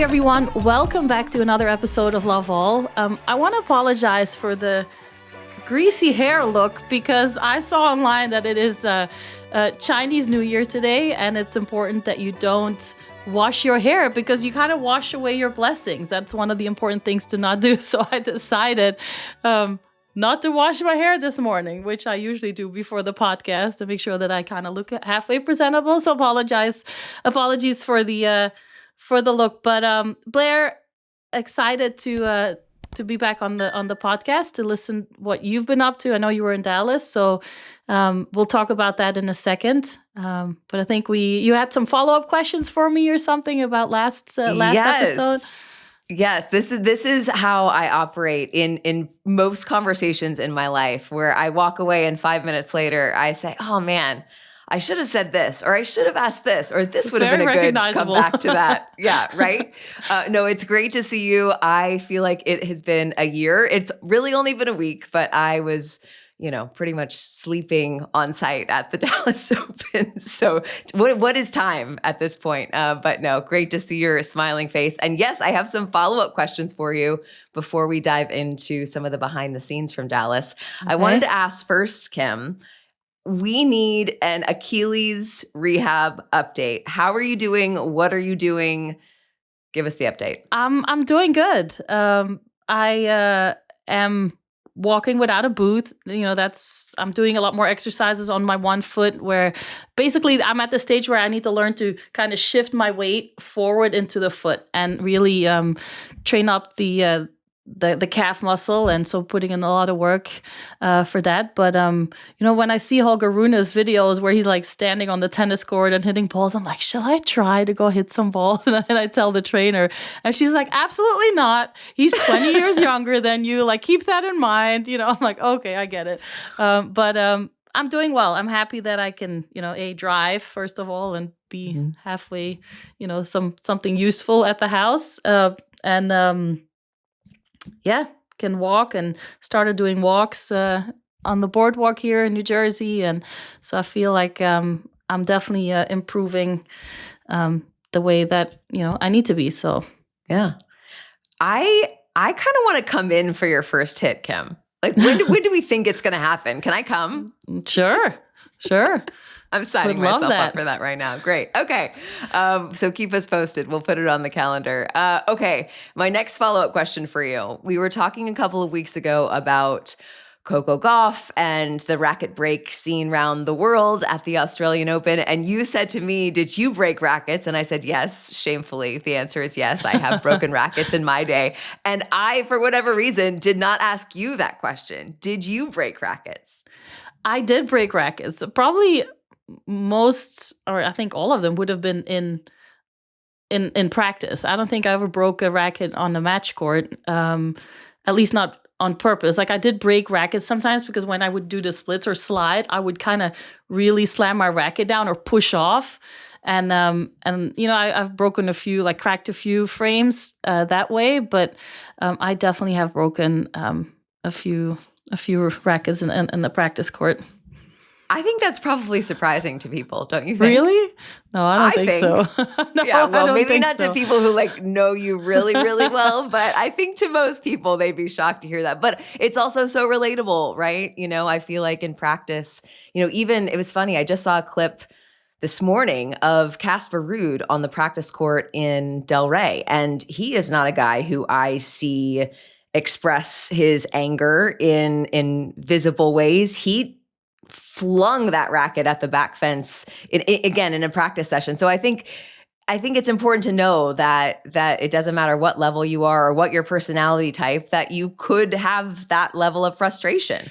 Hi, everyone. Welcome back to another episode of Love All. I want to apologize for the greasy hair look because I saw online that it is Chinese New Year today, and it's important that you don't wash your hair because you kind of wash away your blessings. That's one of the important things to not do. So I decided not to wash my hair this morning, which I usually do before the podcast to make sure that I kind of look halfway presentable. So apologies for the look. But Blair, excited to be back on the podcast to listen what you've been up to. I know you were in Dallas, so we'll talk about that in a second. But I think you had some follow-up questions for me or something about last episode. Yes, this is how I operate in most conversations in my life, where I walk away and 5 minutes later I say, "Oh man, I should have said this, or I should have asked this, or this would have been a good comeback to that." Yeah, right? No, it's great to see you. I feel like it has been a year. It's really only been a week, but I was, pretty much sleeping on site at the Dallas Open. So what is time at this point? But no, great to see your smiling face. And yes, I have some follow-up questions for you before we dive into some of the behind the scenes from Dallas. Okay. I wanted to ask first, Kim, we need an Achilles rehab update. How are you doing? What are you doing? Give us the update. I'm doing good. I am walking without a boot. I'm doing a lot more exercises on my one foot, where basically I'm at the stage where I need to learn to kind of shift my weight forward into the foot and really train up the calf muscle, and so putting in a lot of work for that. But when I see Holger Rune's videos where he's like standing on the tennis court and hitting balls, I'm like, shall I try to go hit some balls? And I tell the trainer, and she's like, absolutely not. He's 20 years younger than you. Like, keep that in mind. I'm like, okay, I get it. But I'm doing well. I'm happy that I can, drive first of all and be halfway, something useful at the house, can walk, and started doing walks on the boardwalk here in New Jersey. And so I feel like I'm definitely improving the way that, I need to be. So, yeah. I kind of want to come in for your first hit, Kim. Like, when do we think it's going to happen? Can I come? Sure. I'm signing myself up for that right now. Great. Okay. So keep us posted. We'll put it on the calendar. Okay. My next follow-up question for you. We were talking a couple of weeks ago about Coco Gauff and the racket break scene around the world at the Australian Open. And you said to me, did you break rackets? And I said, yes. Shamefully, the answer is yes. I have broken rackets in my day. And I, for whatever reason, did not ask you that question. Did you break rackets? I did break rackets. Probably most, or I think all of them, would have been in practice. I don't think I ever broke a racket on the match court, at least not on purpose. Like, I did break rackets sometimes because when I would do the splits or slide, I would kind of really slam my racket down or push off. And I've broken a few, like cracked a few frames that way, but I definitely have broken a few rackets in the practice court. I think that's probably surprising to people, don't you think? Really? No, I don't think so. No, yeah, well, maybe not to people who know you really, really well, but I think to most people, they'd be shocked to hear that. But it's also so relatable, right? I feel like in practice, even, it was funny, I just saw a clip this morning of Casper Ruud on the practice court in Delray, and he is not a guy who I see express his anger in visible ways. He flung that racket at the back fence again in a practice session. So I think it's important to know that it doesn't matter what level you are or what your personality type, that you could have that level of frustration.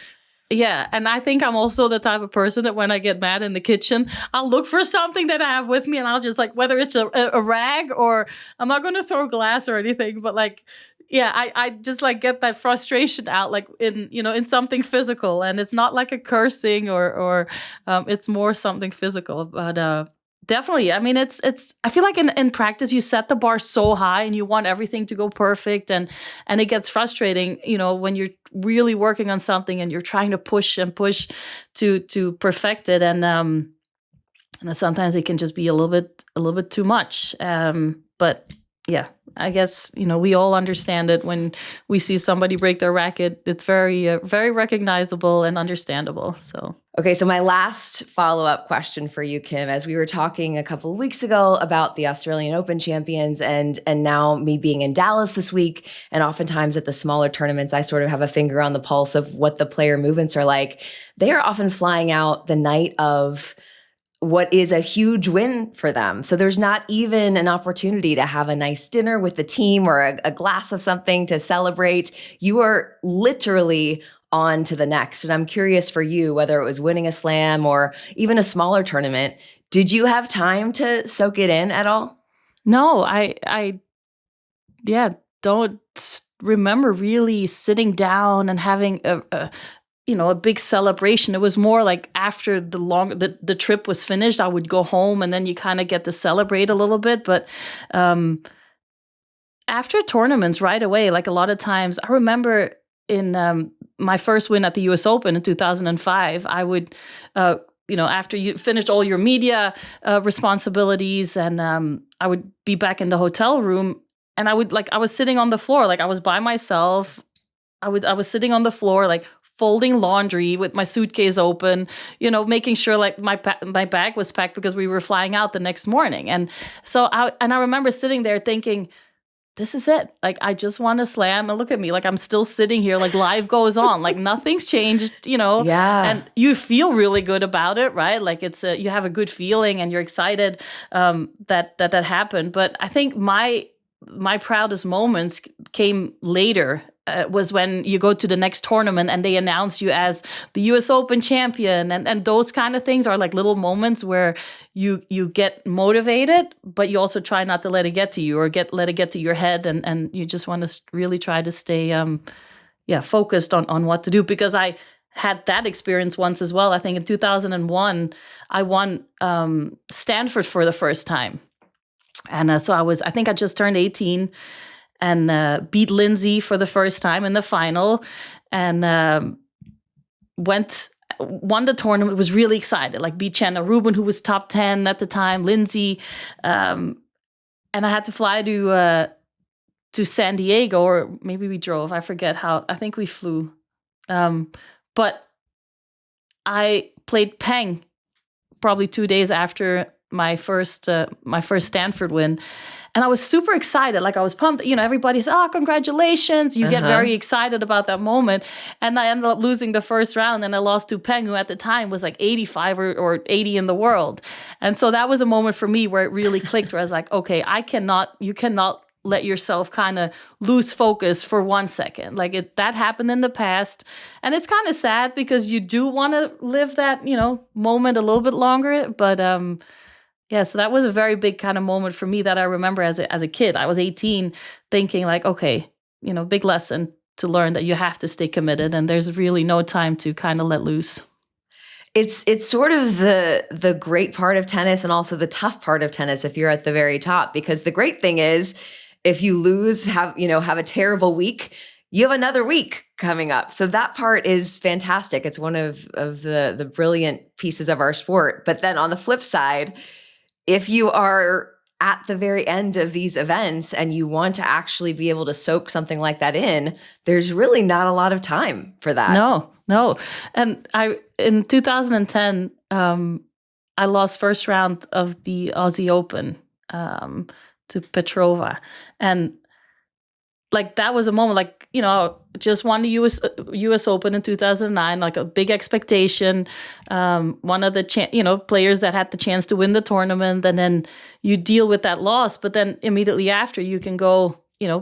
Yeah, and I think I'm also the type of person that when I get mad in the kitchen, I'll look for something that I have with me, and I'll just whether it's a rag, or I'm not going to throw glass or anything, but I just get that frustration out in something physical, and it's not like a cursing or it's more something physical. But definitely, I mean, it's I feel like in practice you set the bar so high and you want everything to go perfect, and it gets frustrating, when you're really working on something and you're trying to push and push to perfect it, and then sometimes it can just be a little bit too much. But yeah, I guess, we all understand it when we see somebody break their racket. It's very, very recognizable and understandable. So. Okay, so my last follow-up question for you, Kim, as we were talking a couple of weeks ago about the Australian Open champions and now me being in Dallas this week, and oftentimes at the smaller tournaments, I sort of have a finger on the pulse of what the player movements are like. They are often flying out the night of what is a huge win for them. So there's not even an opportunity to have a nice dinner with the team or a glass of something to celebrate. You are literally on to the next. And I'm curious for you, whether it was winning a slam or even a smaller tournament, did you have time to soak it in at all? No, I don't remember really sitting down and having a big celebration. It was more like after the trip was finished, I would go home and then you kind of get to celebrate a little bit. But after tournaments right away, like a lot of times, I remember in my first win at the US Open in 2005, I would, after you finished all your media responsibilities, and I would be back in the hotel room, and I was sitting on the floor, like I was by myself. I was sitting on the floor, like folding laundry with my suitcase open, making sure like my bag was packed because we were flying out the next morning. And so I remember sitting there thinking, this is it. Like, I just want to slam, and look at me. Like, I'm still sitting here, like life goes on, like nothing's changed, Yeah. And you feel really good about it, right? Like you have a good feeling and you're excited that happened. But I think my proudest moments came later. Was when you go to the next tournament and they announce you as the US Open champion, and those kind of things are like little moments where you get motivated, but you also try not to let it get to you or let it get to your head, and you just want to really try to stay focused on what to do. Because I had that experience once as well. I think in 2001 I won Stanford for the first time, and so I think I just turned 18. And beat Lindsay for the first time in the final, and won the tournament. Was really excited. Like beat Chandler Rubin, who was top 10 at the time, Lindsay, and I had to fly to San Diego, or maybe we drove. I forget how. I think we flew, but I played Peng probably 2 days after my first Stanford win. And I was super excited. Like I was pumped. Everybody's, congratulations. You get very excited about that moment. And I ended up losing the first round. And I lost to Peng, who at the time was like 85 or 80 in the world. And so that was a moment for me where it really clicked, where I was like, okay, you cannot let yourself kind of lose focus for 1 second. Like that happened in the past. And it's kind of sad because you do want to live that, moment a little bit longer. But, so that was a very big kind of moment for me that I remember as a kid. I was 18 thinking like, okay, big lesson to learn that you have to stay committed, and there's really no time to kind of let loose. It's sort of the great part of tennis and also the tough part of tennis if you're at the very top, because the great thing is if you lose, have a terrible week, you have another week coming up. So that part is fantastic. It's one of the brilliant pieces of our sport. But then on the flip side, if you are at the very end of these events and you want to actually be able to soak something like that in, there's really not a lot of time for that. No. And in 2010, I lost first round of the Aussie Open to Petrova. And like that was a moment, like, just won the US Open in 2009, like a big expectation. One of the players that had the chance to win the tournament, and then you deal with that loss. But then immediately after, you can go,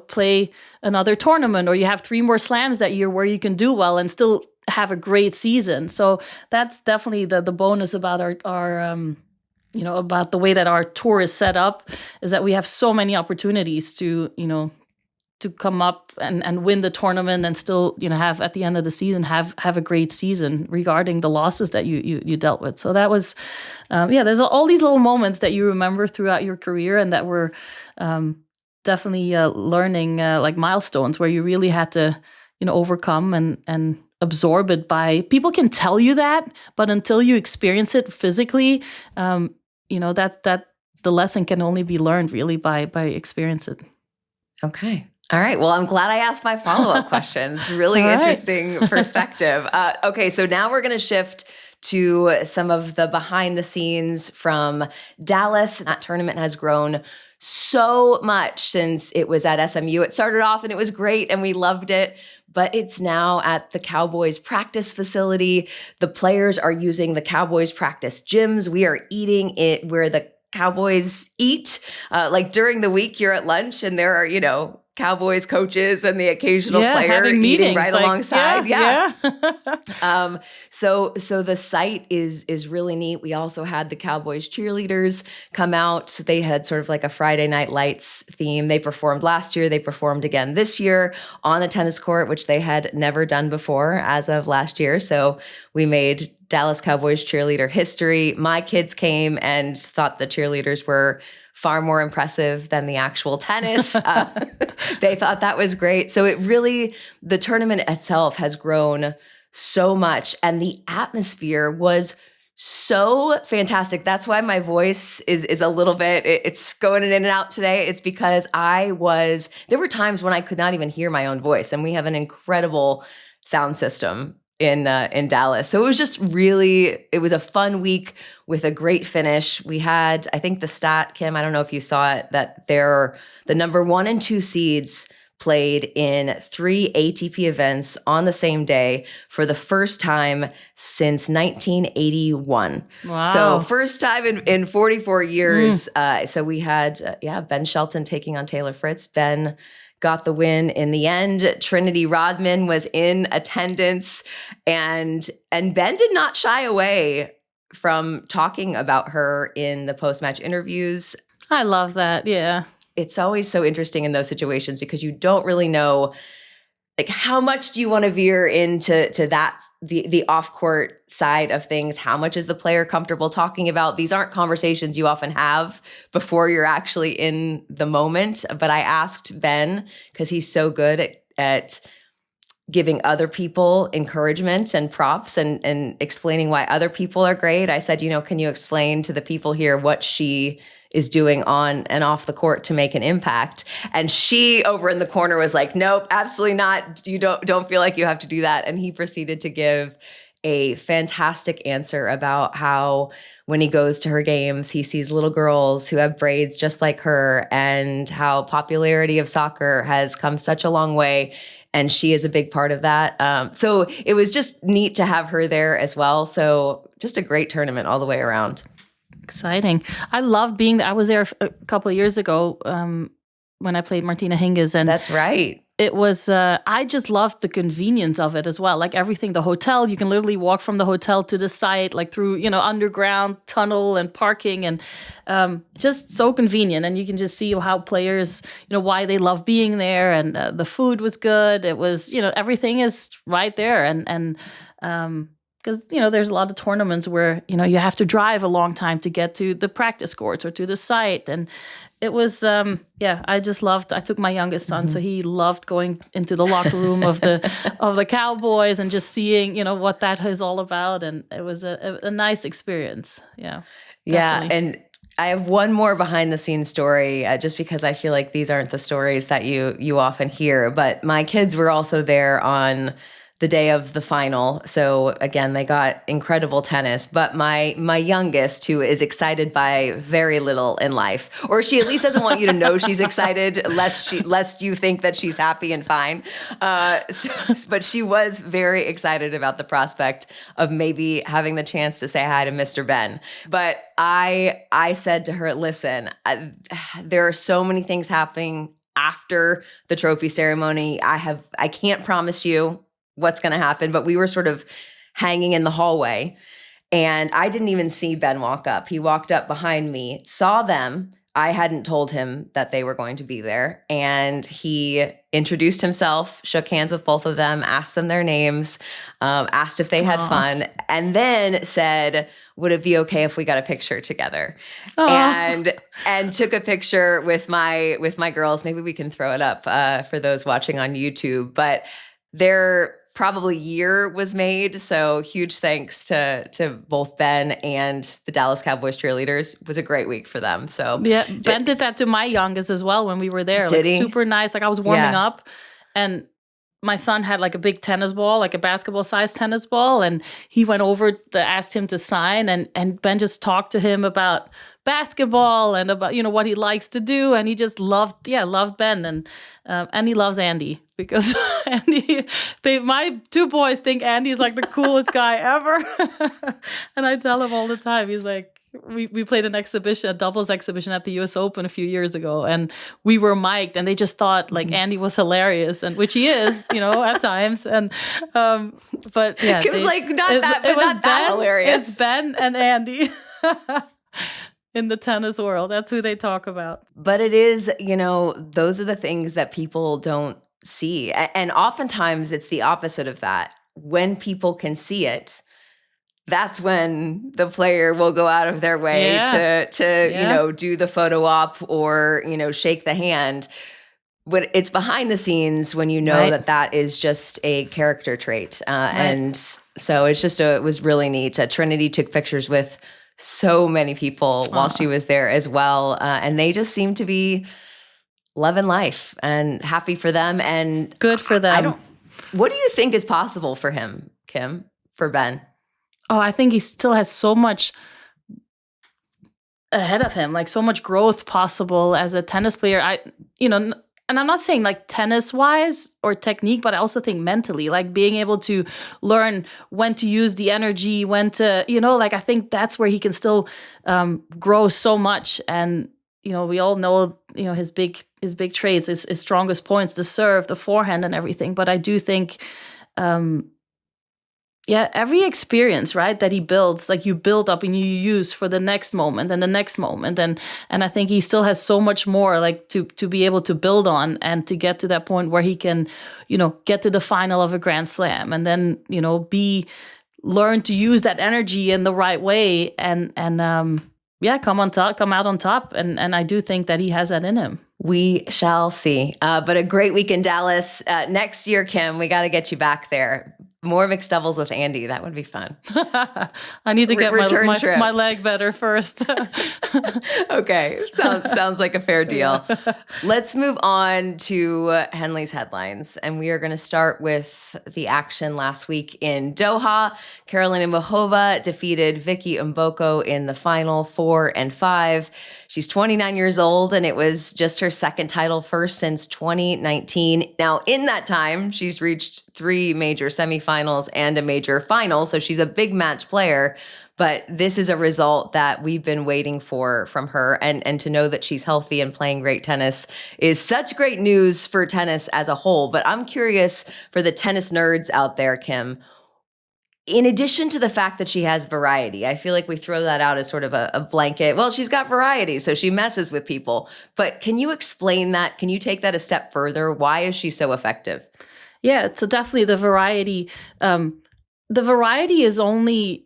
play another tournament, or you have 3 more slams that year where you can do well and still have a great season. So that's definitely the bonus about our about the way that our tour is set up, is that we have so many opportunities to come up and win the tournament and still, have at the end of the season, have a great season regarding the losses that you dealt with. So that was, there's all these little moments that you remember throughout your career, and that were definitely learning like milestones where you really had to, overcome and absorb it. By people can tell you that, but until you experience it physically, that the lesson can only be learned really by experience it. Okay. All right. Well, I'm glad I asked my follow-up questions. Really interesting perspective. Okay. So now we're going to shift to some of the behind the scenes from Dallas. That tournament has grown so much since it was at SMU. It started off and it was great and we loved it, but it's now at the Cowboys practice facility. The players are using the Cowboys practice gyms. We are eating it where the Cowboys eat. Like during the week, you're at lunch and there are, Cowboys coaches and the occasional player eating right alongside. Yeah. So the site is really neat. We also had the Cowboys cheerleaders come out. So they had sort of like a Friday Night Lights theme. They performed last year. They performed again this year on a tennis court, which they had never done before as of last year. So we made Dallas Cowboys cheerleader history. My kids came and thought the cheerleaders were far more impressive than the actual tennis. They thought that was great. So the tournament itself has grown so much and the atmosphere was so fantastic. That's why my voice is a little bit, it's going in and out today. It's because there were times when I could not even hear my own voice, and we have an incredible sound system in Dallas. So it was a fun week with a great finish. We had, I think the stat, Kim, I don't know if you saw it, that the number 1 and 2 seeds played in 3 ATP events on the same day for the first time since 1981. Wow. So first time in 44 years. So we had, Ben Shelton taking on Taylor Fritz. Ben got the win in the end. Trinity Rodman was in attendance, and Ben did not shy away from talking about her in the post-match interviews. I love that. Yeah. It's always so interesting in those situations because you don't really know, like, how much do you want to veer into that the off-court side of things? How much is the player comfortable talking about? These aren't conversations you often have before you're actually in the moment. But I asked Ben, because he's so good at giving other people encouragement and props and explaining why other people are great. I said, can you explain to the people here what she is doing on and off the court to make an impact? And she over in the corner was like, nope, absolutely not. You don't feel like you have to do that. And he proceeded to give a fantastic answer about how when he goes to her games, he sees little girls who have braids just like her, and how popularity of soccer has come such a long way. And she is a big part of that. So it was just neat to have her there as well. So just a great tournament all the way around. Exciting. I love being there. I was there a couple of years ago when I played Martina Hingis. And that's right. It was, I just loved the convenience of it as well. Like everything, the hotel, you can literally walk from the hotel to the site, like through, underground tunnel and parking, and just so convenient. And you can just see how players, why they love being there. And the food was good. It was, everything is right there. And because, there's a lot of tournaments where, you have to drive a long time to get to the practice courts or to the site. And it was, I just loved, I took my youngest son, so he loved going into the locker room of the Cowboys and just seeing, what that is all about. And it was a nice experience. Yeah. Definitely. Yeah. And I have one more behind the scenes story, just because I feel like these aren't the stories that you often hear, but my kids were also there on the day of the final. So again, they got incredible tennis, but my youngest, who is excited by very little in life, or she at least doesn't want you to know she's excited, lest you think that she's happy and fine. But she was very excited about the prospect of maybe having the chance to say hi to Mr. Ben. But I said to her, listen, there are so many things happening after the trophy ceremony. I can't promise you what's going to happen, but we were sort of hanging in the hallway, and I didn't even see Ben walk up. He walked up behind me, saw them. I hadn't told him that they were going to be there, and he introduced himself, shook hands with both of them, asked them their names, asked if they had fun, and then said, would it be okay if we got a picture together? And took a picture with my girls. Maybe we can throw it up for those watching on YouTube, but they're probably year was made. So huge thanks to both Ben and the Dallas Cowboys cheerleaders. It was a great week for them. So yeah, Ben did that to my youngest as well when we were there. Did like he? super nice. Like I was warming up and my son had like a big tennis ball, like a basketball sized tennis ball. And he went over to asked him to sign and Ben just talked to him about basketball and about, what he likes to do. And he just loved Ben. And he loves Andy because my two boys think Andy's like the coolest guy ever. And I tell him all the time, he's like, we played a doubles exhibition at the US Open a few years ago, and we were mic'd, and they just thought like Andy was hilarious, and which he is, at times. And but yeah, it was not that hilarious. It's Ben and Andy in the tennis world. That's who they talk about. But it is, those are the things that people don't see, and oftentimes it's the opposite of that. When people can see it, that's when the player will go out of their way to do the photo op or, shake the hand. But it's behind the scenes when that is just a character trait. And so it was really neat. Trinity took pictures with so many people while she was there as well. And they just seem to be loving life and happy for them. And good for them. What do you think is possible for him, Kim, for Ben? Oh, I think he still has so much ahead of him, like so much growth possible as a tennis player. And I'm not saying like tennis wise or technique, but I also think mentally, like being able to learn when to use the energy, when to, I think that's where he can still grow so much. And, we all know, his big traits, his strongest points, the serve, the forehand and everything. But I do think, every experience, right, that he builds, like you build up and you use for the next moment and the next moment. And I think he still has so much more like to be able to build on and to get to that point where he can, get to the final of a Grand Slam and then, learn to use that energy in the right way and come out on top. And I do think that he has that in him. We shall see. But a great week in Dallas. Next year, Kim, we got to get you back there. More mixed doubles with Andy. That would be fun. I need to get my leg better first. Okay. Sounds like a fair deal. Let's move on to Henley's headlines. And we are going to start with the action last week in Doha. Karolina Muchova defeated Vicky Mboko in the final 4-5. She's 29 years old, and it was just her second title first since 2019. Now, in that time, she's reached 3 major semifinals and a major final, so she's a big match player. But this is a result that we've been waiting for from her, and to know that she's healthy and playing great tennis is such great news for tennis as a whole. But I'm curious for the tennis nerds out there, Kim, in addition to the fact that she has variety, I feel like we throw that out as sort of a blanket. Well, she's got variety, so she messes with people. But can you explain that? Can you take that a step further? Why is she so effective? Yeah, so definitely the variety. The variety is only,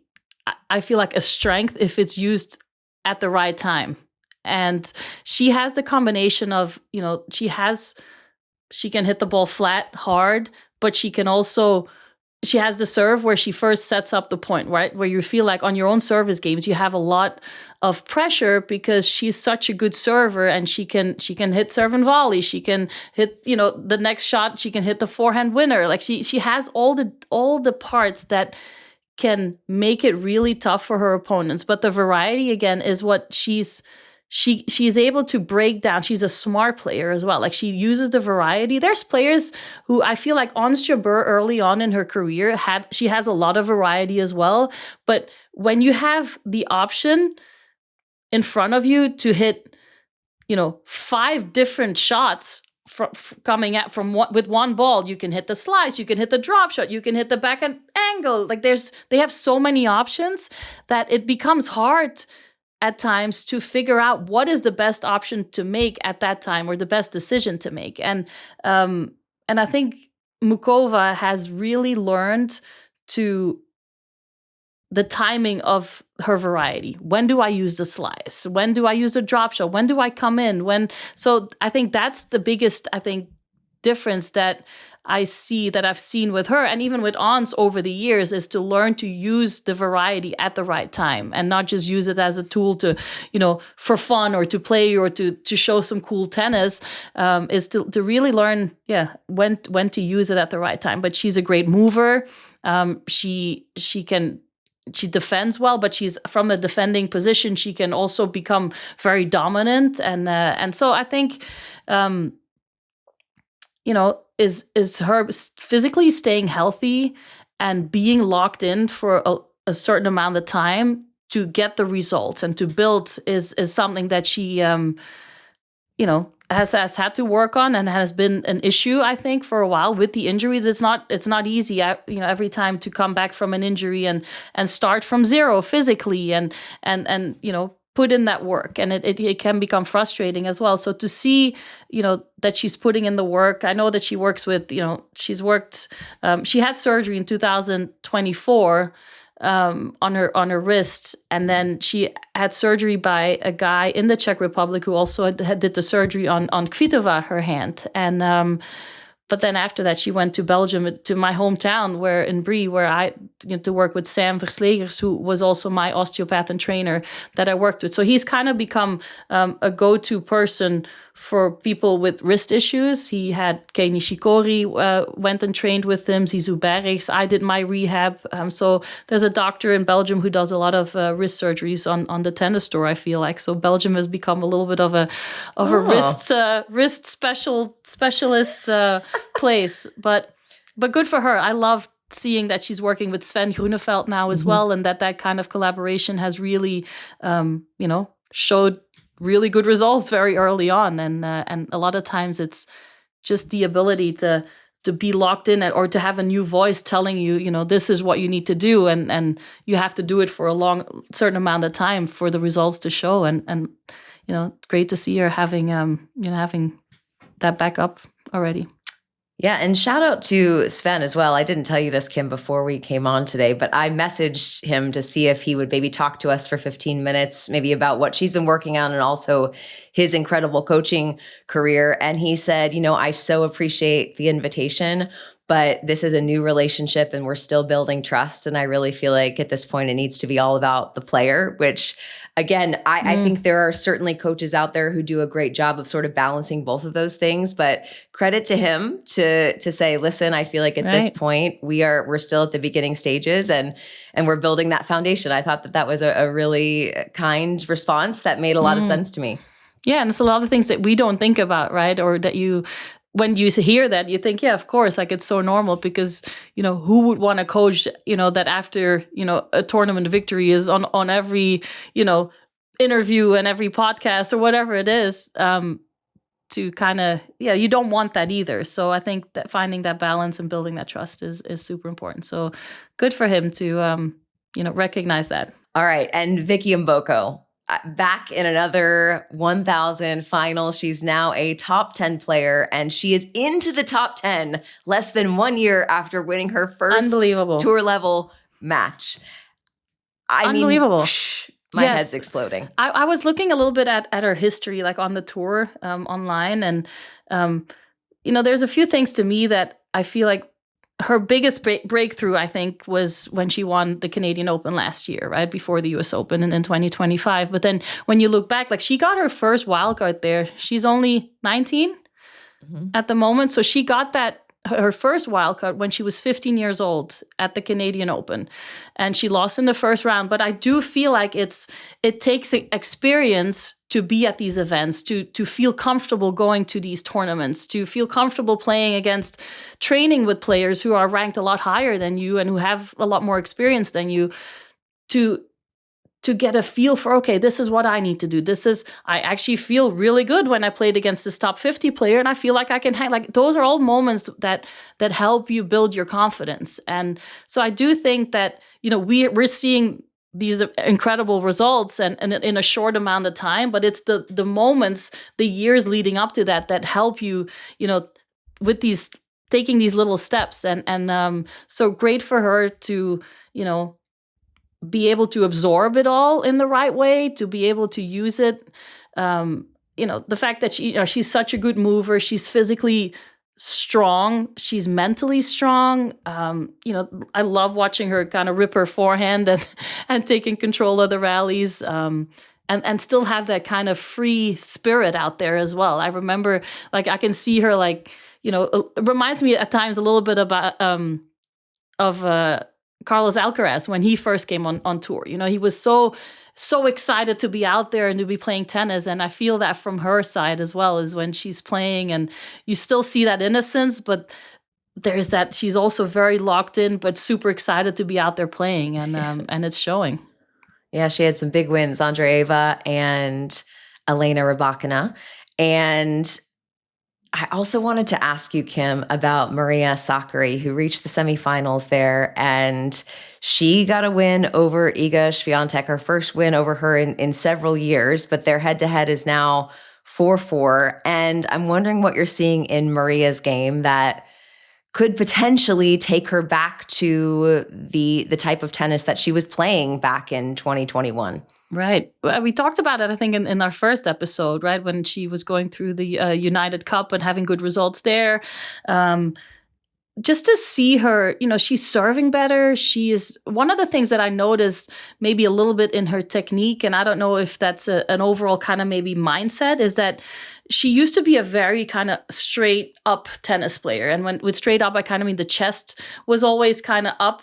I feel like, a strength if it's used at the right time. And she has the combination of, she can hit the ball flat, hard, but she can also... She has the serve where she first sets up the point, right? Where you feel like on your own service games, you have a lot of pressure because she's such a good server and she can hit serve and volley. She can hit, the next shot, she can hit the forehand winner. Like she has all the parts that can make it really tough for her opponents. But the variety, again, is what she's able to break down. She's a smart player as well. Like she uses the variety. There's players who I feel like Ons Jabeur early on in her career she has a lot of variety as well. But when you have the option in front of you to hit, 5 different shots coming at with one ball, you can hit the slice, you can hit the drop shot, you can hit the backhand angle. Like they have so many options that it becomes hard at times to figure out what is the best option to make at that time or the best decision to make. And I think Muchova has really learned the timing of her variety. When do I use the slice? When do I use the drop shot? When do I come in? So I think that's the biggest, difference that I've seen with her and even with Ons over the years is to learn to use the variety at the right time and not just use it as a tool to, for fun or to play or to show some cool tennis, is to really learn, when to use it at the right time. But she's a great mover. She defends well, but she's from a defending position. She can also become very dominant, and so I think, is her physically staying healthy and being locked in for a certain amount of time to get the results and to build is something that she, has had to work on and has been an issue, I think, for a while with the injuries. It's not easy, every time to come back from an injury and start from zero physically and put in that work, and it can become frustrating as well. So to see, that she's putting in the work. I know that she works with, she's worked. She had surgery in 2024 on her wrist, and then she had surgery by a guy in the Czech Republic who also did the surgery on Kvitova, her hand, and. But then after that, she went to Belgium, to my hometown, in Brie, where I to work with Sam Verslegers, who was also my osteopath and trainer that I worked with. So he's kind of become a go-to person for people with wrist issues. He had Kei Nishikori went and trained with him, Zizou Berrichs. I did my rehab. So there's a doctor in Belgium who does a lot of wrist surgeries on the tennis tour, I feel like. So Belgium has become a little bit of a wrist specialist place. But good for her. I love seeing that she's working with Sven Grunefeld now as well, and that kind of collaboration has really, showed really good results very early on, and a lot of times it's just the ability to be locked in or to have a new voice telling you, this is what you need to do, and you have to do it for a certain amount of time for the results to show, and great to see her having that backup already. Yeah, and shout out to Sven as well. I didn't tell you this, Kim, before we came on today, but I messaged him to see if he would maybe talk to us for 15 minutes, maybe about what she's been working on and also his incredible coaching career. And he said, I so appreciate the invitation, but this is a new relationship and we're still building trust. And I really feel like at this point, it needs to be all about the player, which again, I think there are certainly coaches out there who do a great job of sort of balancing both of those things, but credit to him to say, listen, I feel like at this point we're still at the beginning stages and we're building that foundation. I thought that was a really kind response that made a lot of sense to me. Yeah. And it's a lot of things that we don't think about, right? Or that when you hear that, you think, yeah, of course, like it's so normal because, who would want to coach, that after, a tournament victory is on every, interview and every podcast or whatever it is, to kind of, you don't want that either. So I think that finding that balance and building that trust is super important. So good for him to, recognize that. All right. And Vicky Mboko. Back in another 1,000 final. She's now a top 10 player, and she is into the top 10 less than 1 year after winning her first tour level match. Unbelievable. My head's exploding. I was looking a little bit at her history, like on the tour online, and there's a few things to me that I feel like her biggest breakthrough, I think, was when she won the Canadian Open last year, right before the US Open in 2025. But then when you look back, like she got her first wildcard there. She's only 19 at the moment. So she got her first wildcard when she was 15 years old at the Canadian Open, and she lost in the first round. But I do feel like it takes experience to be at these events, to feel comfortable going to these tournaments, to feel comfortable training with players who are ranked a lot higher than you and who have a lot more experience than you, to get a feel for, okay, this is what I need to do. I actually feel really good when I played against this top 50 player, and I feel like I can hang. Like those are all moments that help you build your confidence. And so I do think that, we're seeing these incredible results and in a short amount of time, but it's the moments, the years leading up to that help you, with these, taking these little steps. And so great for her to, be able to absorb it all in the right way, to be able to use it. The fact that she's such a good mover, she's physically strong. She's mentally strong. I love watching her kind of rip her forehand and taking control of the rallies. And still have that kind of free spirit out there as well. I remember, like, I can see her, like, it reminds me at times a little bit about of Carlos Alcaraz when he first came on tour. He was so excited to be out there and to be playing tennis. And I feel that from her side as well, as when she's playing, and you still see that innocence, but there's that she's also very locked in, but super excited to be out there playing, and it's showing. Yeah, she had some big wins, Andre Eva and Elena Rybakina. And I also wanted to ask you, Kim, about Maria Sakkari, who reached the semifinals there, and she got a win over Iga Świątek, her first win over her in several years, but their head-to-head is now 4-4. And I'm wondering what you're seeing in Maria's game that could potentially take her back to the type of tennis that she was playing back in 2021. Right. We talked about it, I think, in our first episode, right? When she was going through the United Cup and having good results there. Just to see her, she's serving better. She is one of the things that I noticed maybe a little bit in her technique, and I don't know if that's an overall kind of maybe mindset, is that she used to be a very kind of straight up tennis player. And with straight up, I kind of mean the chest was always kind of up.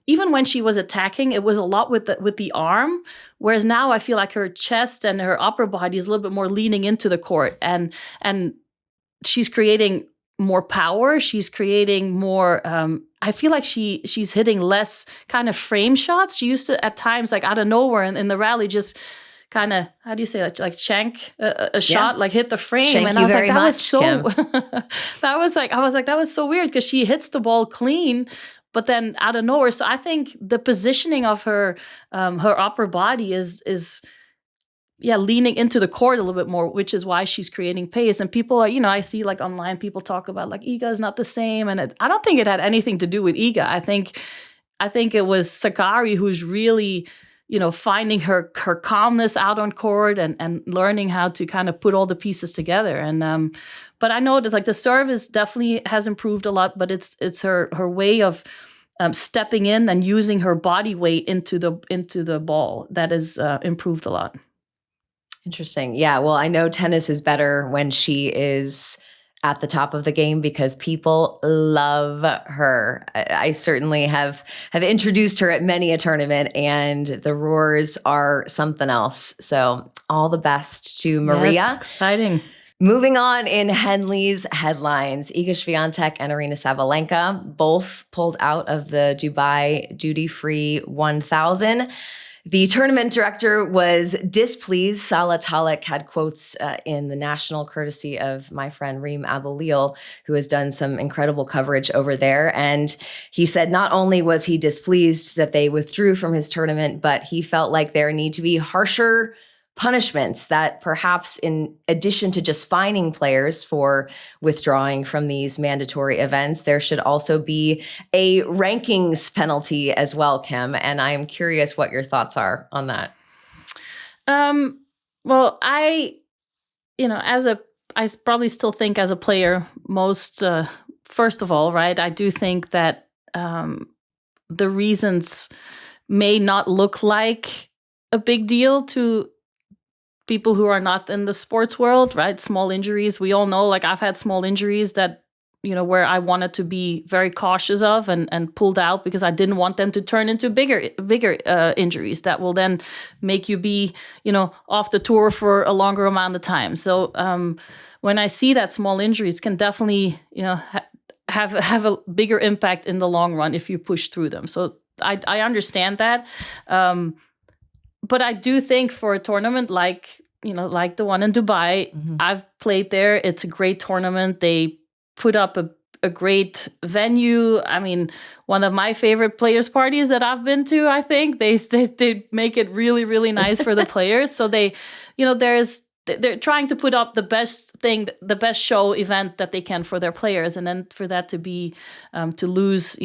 Even when she was attacking, it was a lot with the arm. Whereas now I feel like her chest and her upper body is a little bit more leaning into the court, and she's creating more power. She's creating more. I feel like she's hitting less kind of frame shots. She used to at times, like out of nowhere in the rally, just kind of, how do you say that? Like shank a shot, like hit the frame. Shank and I was like, that was so. Kim. I was like, that was so weird, because she hits the ball clean, but then out of nowhere. So I think the positioning of her upper body is leaning into the court a little bit more, which is why she's creating pace. And people are, I see like online people talk about like Iga is not the same, and I don't think it had anything to do with Iga. I think it was Sakkari who's really, finding her calmness out on court and learning how to kind of put all the pieces together. And but I know that like the service definitely has improved a lot, but it's her way of stepping in and using her body weight into the ball that has improved a lot. Interesting. Yeah. Well, I know tennis is better when she is at the top of the game because people love her. I certainly have introduced her at many a tournament, and the roars are something else. So all the best to Maria. Yes, exciting. Moving on in Henley's headlines, Iga Świątek and Aryna Sabalenka both pulled out of the Dubai duty-free 1000. The tournament director was displeased. Salah Talik had quotes in the national, courtesy of my friend Reem Aboleel, who has done some incredible coverage over there. And he said not only was he displeased that they withdrew from his tournament, but he felt like there need to be harsher punishments, that perhaps in addition to just fining players for withdrawing from these mandatory events, there should also be a rankings penalty as well, Kim. And I'm curious what your thoughts are on that. Well, I probably still think as a player, first of all, right, I do think that the reasons may not look like a big deal to people who are not in the sports world, right? Small injuries. We all know, like I've had small injuries that, where I wanted to be very cautious of and pulled out because I didn't want them to turn into bigger injuries that will then make you be, off the tour for a longer amount of time. So when I see that small injuries can definitely, have a bigger impact in the long run if you push through them. So I understand that. But I do think for a tournament like the one in Dubai, I've played there. It's a great tournament. They put up a great venue. I mean, one of my favorite players' parties that I've been to, I think they make it really, really nice for the players. So they, they're trying to put up the best show event that they can for their players. And then for that to be, to lose,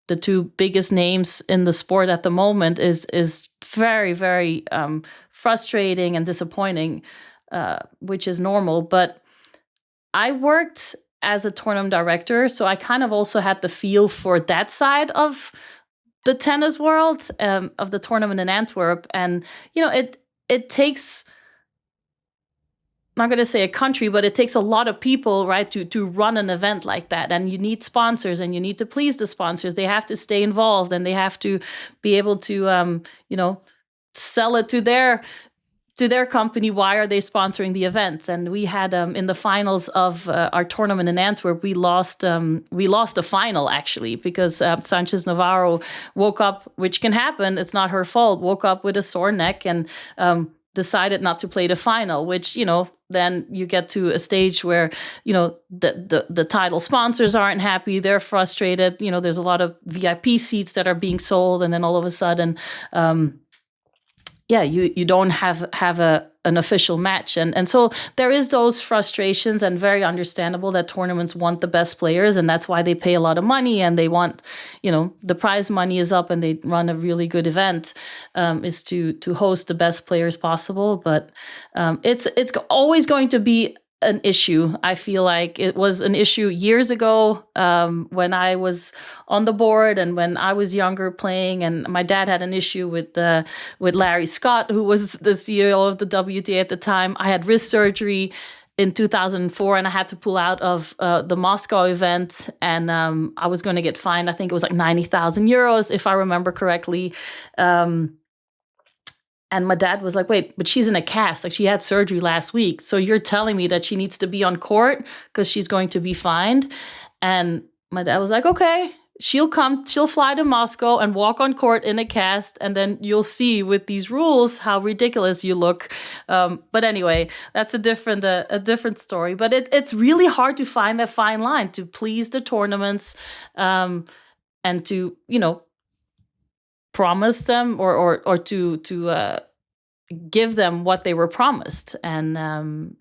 the two biggest names in the sport at the moment is very, very frustrating and disappointing, which is normal. But I worked as a tournament director, so I kind of also had the feel for that side of the tennis world, of the tournament in Antwerp. And, it takes, I'm not going to say a country, but it takes a lot of people, right, to run an event like that. And you need sponsors, and you need to please the sponsors. They have to stay involved, and they have to be able to, sell it to their company. Why are they sponsoring the event? And we had in the finals of our tournament in Antwerp, we lost the final, actually, because Sanchez Navarro woke up, which can happen, it's not her fault, woke up with a sore neck and decided not to play the final, which, then you get to a stage where, the title sponsors aren't happy, they're frustrated, there's a lot of VIP seats that are being sold, and then all of a sudden, you don't have an official match. And so there is those frustrations, and very understandable that tournaments want the best players, and that's why they pay a lot of money, and they want, the prize money is up, and they run a really good event, is to host the best players possible. But it's always going to be an issue. I feel like it was an issue years ago, when I was on the board and when I was younger playing, and my dad had an issue with Larry Scott, who was the CEO of the WTA at the time. I had wrist surgery in 2004, and I had to pull out of the Moscow event, and I was going to get fined. I think it was like 90,000 euros, if I remember correctly. And my dad was like, wait, but she's in a cast. Like, she had surgery last week. So you're telling me that she needs to be on court because she's going to be fined? And my dad was like, okay, she'll fly to Moscow and walk on court in a cast. And then you'll see with these rules how ridiculous you look. But anyway, that's a different story. But it's really hard to find that fine line to please the tournaments, and to, promise them or to give them what they were promised, and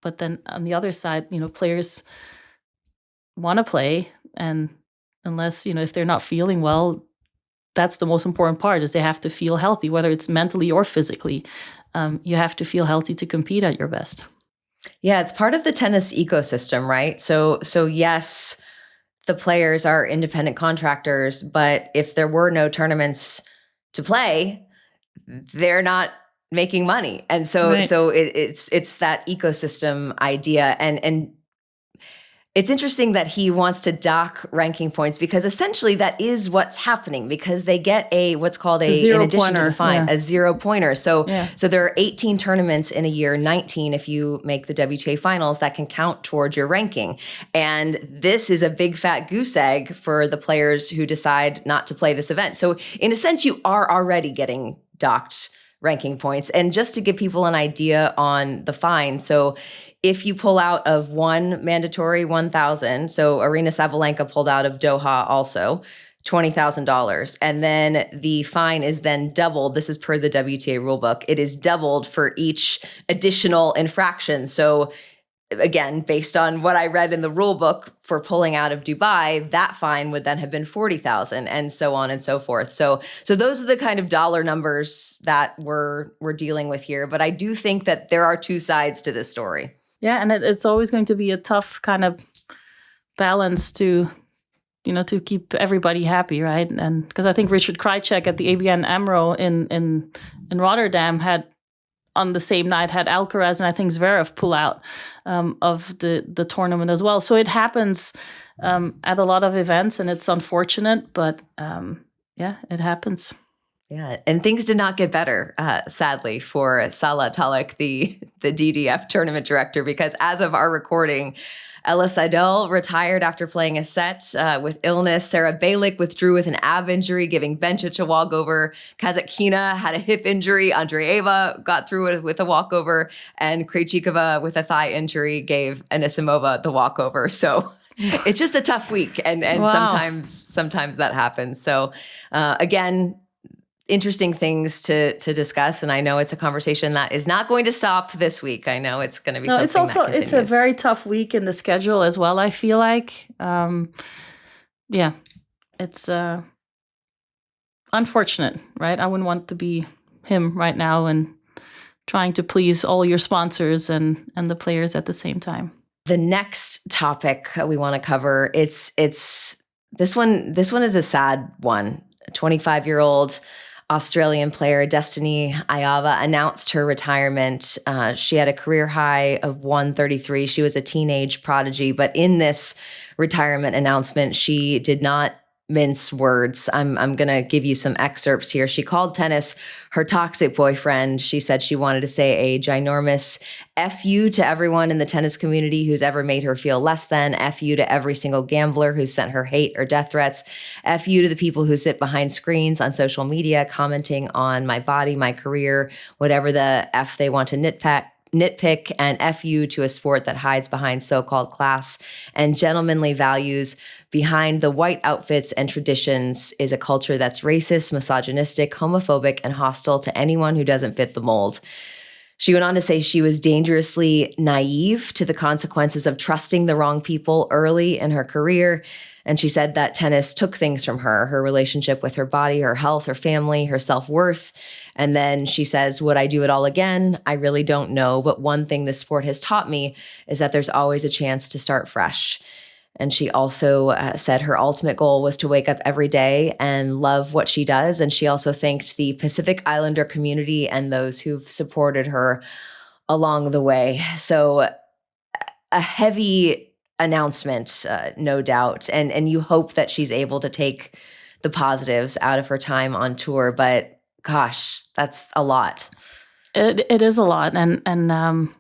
but then on the other side, players want to play, and unless if they're not feeling well, that's the most important part, is they have to feel healthy, whether it's mentally or physically. You have to feel healthy to compete at your best. Yeah, it's part of the tennis ecosystem, right? So yes, the players are independent contractors, but if there were no tournaments to play, they're not making money. And so Right. it's that ecosystem idea. And it's interesting that he wants to dock ranking points, because essentially that is what's happening, because they get what's called in addition to the fine, a 0 pointer. So there are 18 tournaments in a year, 19 if you make the WTA finals, that can count towards your ranking. And this is a big fat goose egg for the players who decide not to play this event. So in a sense, you are already getting docked ranking points. And just to give people an idea on the fine, so if you pull out of one mandatory 1,000, so Aryna Sabalenka pulled out of Doha also, $20,000. And then the fine is then doubled. This is per the WTA rulebook. It is doubled for each additional infraction. So again, based on what I read in the rulebook for pulling out of Dubai, that fine would then have been 40,000, and so on and so forth. So those are the kind of dollar numbers that we're dealing with here. But I do think that there are two sides to this story. Yeah, and it's always going to be a tough kind of balance to keep everybody happy, right? And because I think Richard Krajicek at the ABN AMRO in Rotterdam had, on the same night, had Alcaraz and I think Zverev pull out of the tournament as well. So it happens at a lot of events, and it's unfortunate, but it happens. Yeah, and things did not get better, sadly, for Salah Talek, the DDF tournament director, because as of our recording, Ella Seidel retired after playing a set with illness. Sarah Balick withdrew with an ab injury, giving Bencic a walkover. Kazatkina had a hip injury. Andreeva got through with a walkover. And Krejcikova with a thigh injury gave Anisimova the walkover. So it's just a tough week. And Wow. sometimes that happens. So again, interesting things to discuss, and I know it's a conversation that is not going to stop this week. I know it's going to be something it's also that continues. It's a very tough week in the schedule as well, I feel like. It's unfortunate, right? I wouldn't want to be him right now and trying to please all your sponsors and the players at the same time. The next topic we want to cover, it's this one is a sad one. A 25-year-old Australian player, Destanee Aiava, announced her retirement. She had a career high of 133. She was a teenage prodigy, but in this retirement announcement, she did not mince words. I'm going to give you some excerpts here. She called tennis her toxic boyfriend. She said she wanted to say a ginormous F you to everyone in the tennis community who's ever made her feel less than. F you to every single gambler who's sent her hate or death threats. F you to the people who sit behind screens on social media commenting on my body, my career, whatever the F they want to nitpick, and F you to a sport that hides behind so-called class and gentlemanly values. Behind the white outfits and traditions is a culture that's racist, misogynistic, homophobic, and hostile to anyone who doesn't fit the mold. She went on to say she was dangerously naive to the consequences of trusting the wrong people early in her career. And she said that tennis took things from her relationship with her body, her health, her family, her self-worth. And then she says, would I do it all again? I really don't know. But one thing this sport has taught me is that there's always a chance to start fresh. And she also said her ultimate goal was to wake up every day and love what she does. And she also thanked the Pacific Islander community and those who've supported her along the way. So a heavy announcement, no doubt. And you hope that she's able to take the positives out of her time on tour. But gosh, that's a lot. It is a lot. And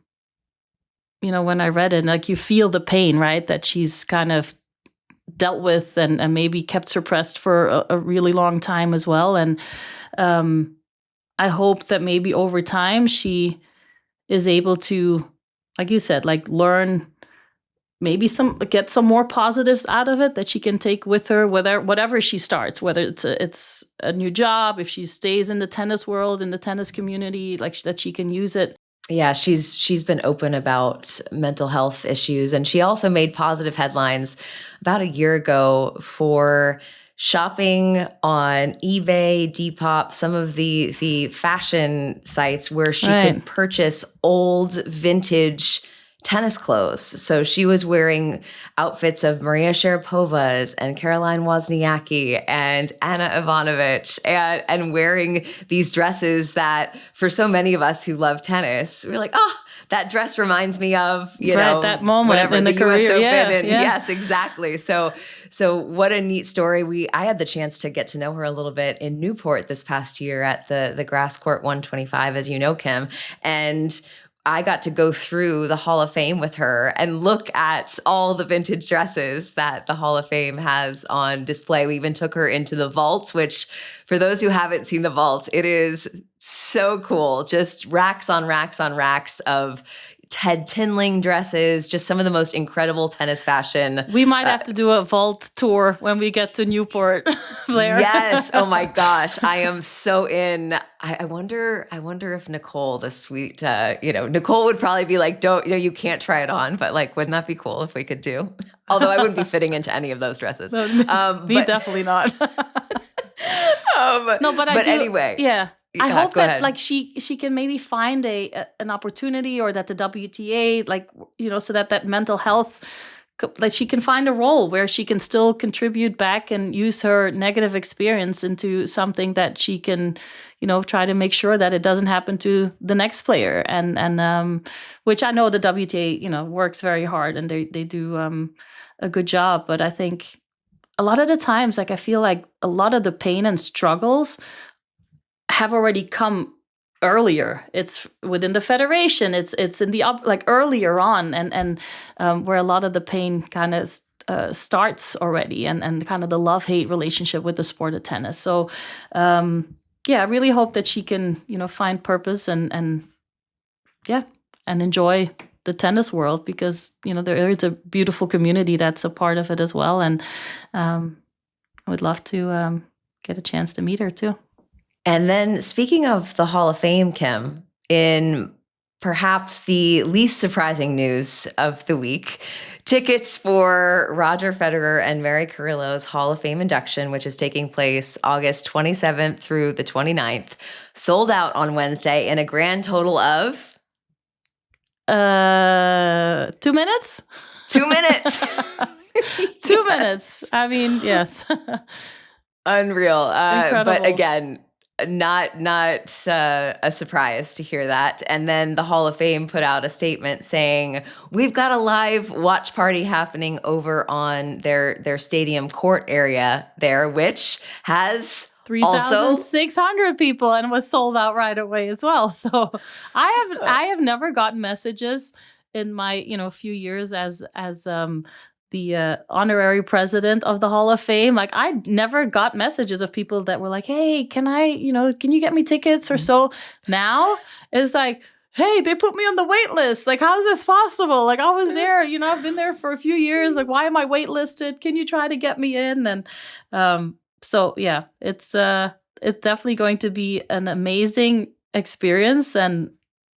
you know, when I read it, like you feel the pain, right? That she's kind of dealt with and maybe kept suppressed for a really long time as well. And I hope that maybe over time she is able to, like you said, like learn maybe get some more positives out of it that she can take with her, whatever she starts, whether it's a new job, if she stays in the tennis world, in the tennis community, like that she can use it. Yeah, she's been open about mental health issues, and she also made positive headlines about a year ago for shopping on eBay, Depop, some of the fashion sites where she could purchase old vintage tennis clothes. So she was wearing outfits of Maria Sharapova's and Caroline Wozniacki and Anna Ivanovic and wearing these dresses that for so many of us who love tennis, we're like, oh, that dress reminds me of, you know, that moment whatever, in the US career. Open. Yeah. Yes, exactly. So what a neat story. I had the chance to get to know her a little bit in Newport this past year at the Grass Court 125, as you know, Kim. And I got to go through the Hall of Fame with her and look at all the vintage dresses that the Hall of Fame has on display. We even took her into the vault, which for those who haven't seen the vault, it is so cool. Just racks on racks on racks of Ted Tinling dresses, just some of the most incredible tennis fashion. We might have to do a vault tour when we get to Newport, Blair. Yes. Oh my gosh. I am so in. I wonder if Nicole, the sweet, Nicole would probably be like, you can't try it on, but like, wouldn't that be cool if we could do? Although I wouldn't be fitting into any of those dresses. No, definitely not. But anyway. Yeah. I hope that ahead. like she can maybe find an opportunity, or that the WTA, like, you know, so that mental health, like she can find a role where she can still contribute back and use her negative experience into something that she can, you know, try to make sure that it doesn't happen to the next player. And which I know the WTA, you know, works very hard and they do a good job. But I think a lot of the times, like I feel like a lot of the pain and struggles have already come earlier. It's within the federation. It's in the earlier on, and where a lot of the pain kind of starts already, and kind of the love-hate relationship with the sport of tennis. So I really hope that she can, you know, find purpose and enjoy the tennis world, because, you know, there is a beautiful community that's a part of it as well, and I would love to get a chance to meet her too. And then speaking of the Hall of Fame, Kim, in perhaps the least surprising news of the week, tickets for Roger Federer and Mary Carillo's Hall of Fame induction, which is taking place August 27th through the 29th, sold out on Wednesday in a grand total of 2 minutes? 2 minutes. 2 minutes. I mean, yes. Unreal. Incredible. But again, not a surprise to hear that. And then the Hall of Fame put out a statement saying, we've got a live watch party happening over on their stadium court area there, which has 3,600 people and was sold out right away as well. So I have never gotten messages in my few years as the honorary president of the Hall of Fame. Like, I never got messages of people that were like, hey, can you get me tickets or so? Now it's like, hey, they put me on the wait list. Like, how is this possible? Like, I was there, I've been there for a few years. Like, why am I waitlisted? Can you try to get me in? And so yeah, it's definitely going to be an amazing experience. And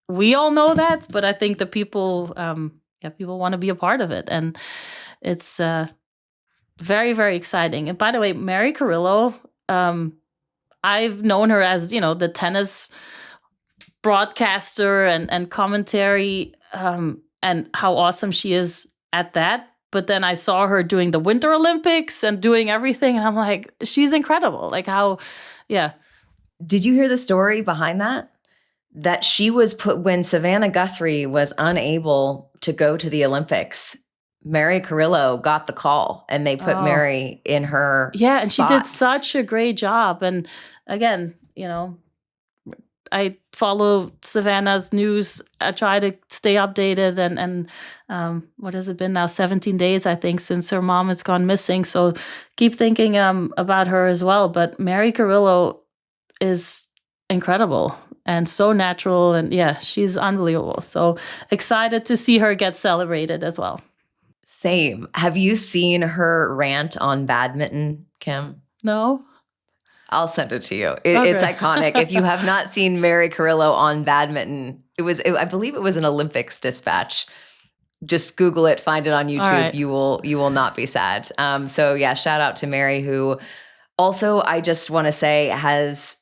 we all know that, but I think the people want to be a part of it. And it's very, very exciting. And by the way, Mary Carillo, I've known her as, the tennis broadcaster and commentary, and how awesome she is at that. But then I saw her doing the Winter Olympics and doing everything. And I'm like, she's incredible. Like, how, yeah. Did you hear the story behind that? That she was put when Savannah Guthrie was unable to go to the Olympics. Mary Carillo got the call and they put Mary in her and spot. she did such a great job. And again, I follow Savannah's news. I try to stay updated. And what has it been now? 17 days, I think, since her mom has gone missing. So keep thinking about her as well. But Mary Carillo is incredible and so natural. And yeah, she's unbelievable. So excited to see her get celebrated as well. Same. Have you seen her rant on badminton, Kim? No. I'll send it to you. It's iconic. If you have not seen Mary Carillo on badminton, I believe it was an Olympics dispatch. Just Google it, find it on YouTube. Right. You will not be sad. So yeah, shout out to Mary, who also, I just want to say, has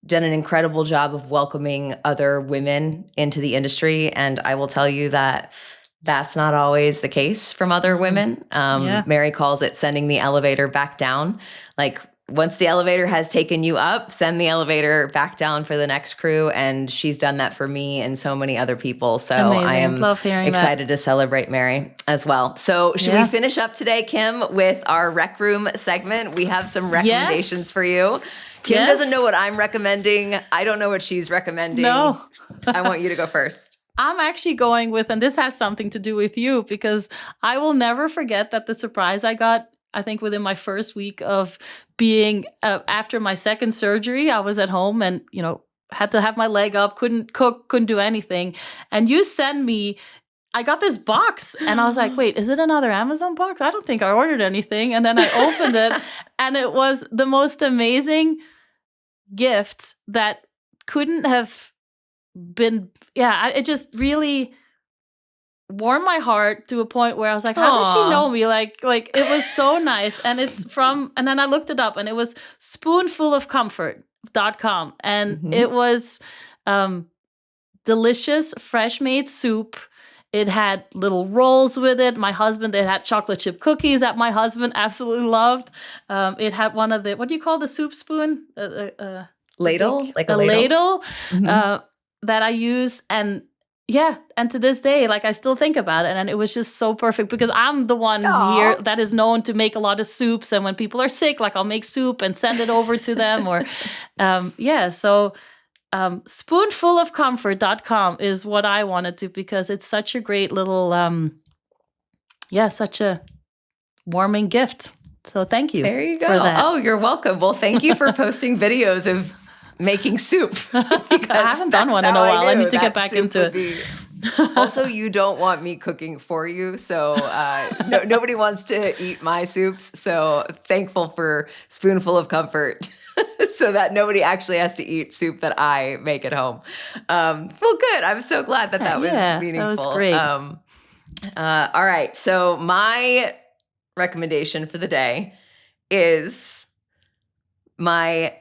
done an incredible job of welcoming other women into the industry. And I will tell you that that's not always the case from other women. Mary calls it sending the elevator back down. Like, once the elevator has taken you up, send the elevator back down for the next crew. And she's done that for me and so many other people. So amazing. I am excited to celebrate Mary as well. So should we finish up today, Kim, with our Rec Room segment? We have some recommendations for you. Kim doesn't know what I'm recommending. I don't know what she's recommending. No. I want you to go first. I'm actually going with, and this has something to do with you, because I will never forget that the surprise I got, I think within my first week of being, after my second surgery, I was at home and, had to have my leg up, couldn't cook, couldn't do anything. And you send me, I got this box and I was like, wait, is it another Amazon box? I don't think I ordered anything. And then I opened it and it was the most amazing gift that couldn't have been, it just really warmed my heart to a point where I was like, how does she know me? Like it was so nice. And it's from, and then I looked it up and it was spoonfulofcomfort.com. And it was delicious, fresh made soup. It had little rolls with it. It had chocolate chip cookies that my husband absolutely loved. It had one of the, what do you call the soup spoon? Ladle? Like a ladle that I use. And and to this day, like, I still think about it. And it was just so perfect because I'm the one here that is known to make a lot of soups. And when people are sick, like, I'll make soup and send it over to them. Or, so spoonfulofcomfort.com is what I wanted to, because it's such a great little, such a warming gift. So thank you. There you go. Oh, you're welcome. Well, thank you for posting videos of making soup. I haven't done one in a while. I need to get back into it. Also, you don't want me cooking for you, so nobody wants to eat my soups. So thankful for Spoonful of Comfort, so that nobody actually has to eat soup that I make at home. Well, good. I'm so glad that was meaningful. That was great. All right. So my recommendation for the day is my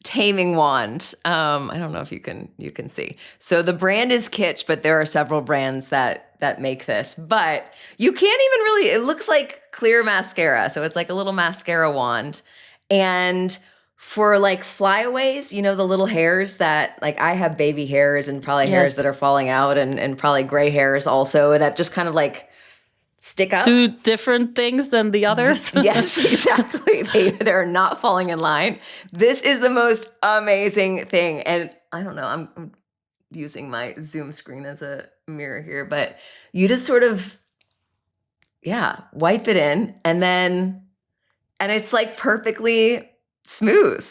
taming wand. I don't know if you can see. So the brand is Kitsch, but there are several brands that make this. But you can't even really, it looks like clear mascara. So it's like a little mascara wand. And for like flyaways, you know, the little hairs that, like, I have baby hairs and probably hairs that are falling out and probably gray hairs also that just kind of like stick up. Do different things than the others. Yes, exactly. They're not falling in line. This is the most amazing thing. And I don't know, I'm using my Zoom screen as a mirror here, but you just sort of, wipe it in and it's like perfectly smooth.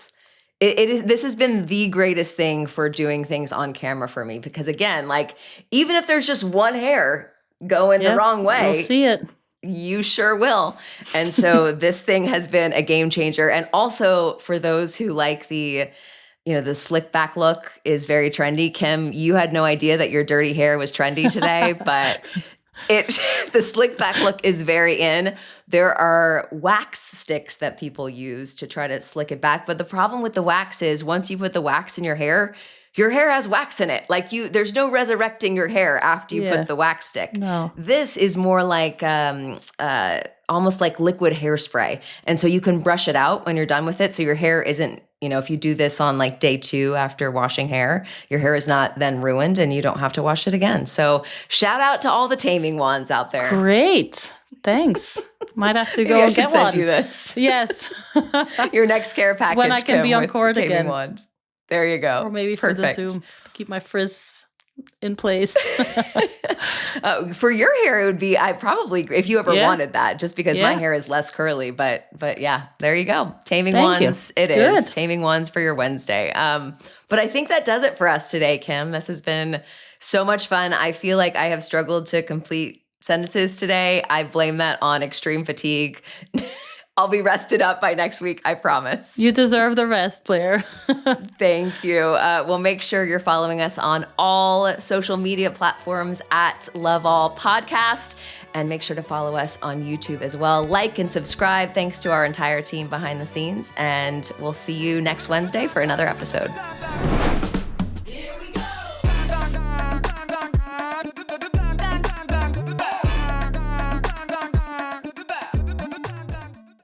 This has been the greatest thing for doing things on camera for me, because again, like, even if there's just one hair going the wrong way, you'll see it. You sure will. And so this thing has been a game changer. And also for those who like the slick back look is very trendy. Kim, you had no idea that your dirty hair was trendy today, but the slick back look is very in. There are wax sticks that people use to try to slick it back. But the problem with the wax is once you put the wax in your hair has wax in it. Like, there's no resurrecting your hair after you put the wax stick. No. This is more like almost like liquid hairspray. And so you can brush it out when you're done with it. So your hair isn't, if you do this on like day 2 after washing hair, your hair is not then ruined and you don't have to wash it again. So shout out to all the taming wands out there. Great. Thanks. Might have to go I and should get send one. you this. Yes. Your next care package. When I can be on court again. Wand. There you go. Or maybe for Perfect. the Zoom to keep my frizz in place. For your hair, it would be, I probably, if you ever wanted that, just because my Yeah. hair is less curly, but yeah, there you go. Taming Thank wands. you. It is. Good. Taming wands for your Wednesday. But I think that does it for us today, Kim. This has been so much fun. I feel like I have struggled to complete sentences today. I blame that on extreme fatigue. I'll be rested up by next week, I promise. You deserve the rest, Blair. Thank you. Well, make sure you're following us on all social media platforms at Love All Podcast. And make sure to follow us on YouTube as well. Like and subscribe. Thanks to our entire team behind the scenes. And we'll see you next Wednesday for another episode.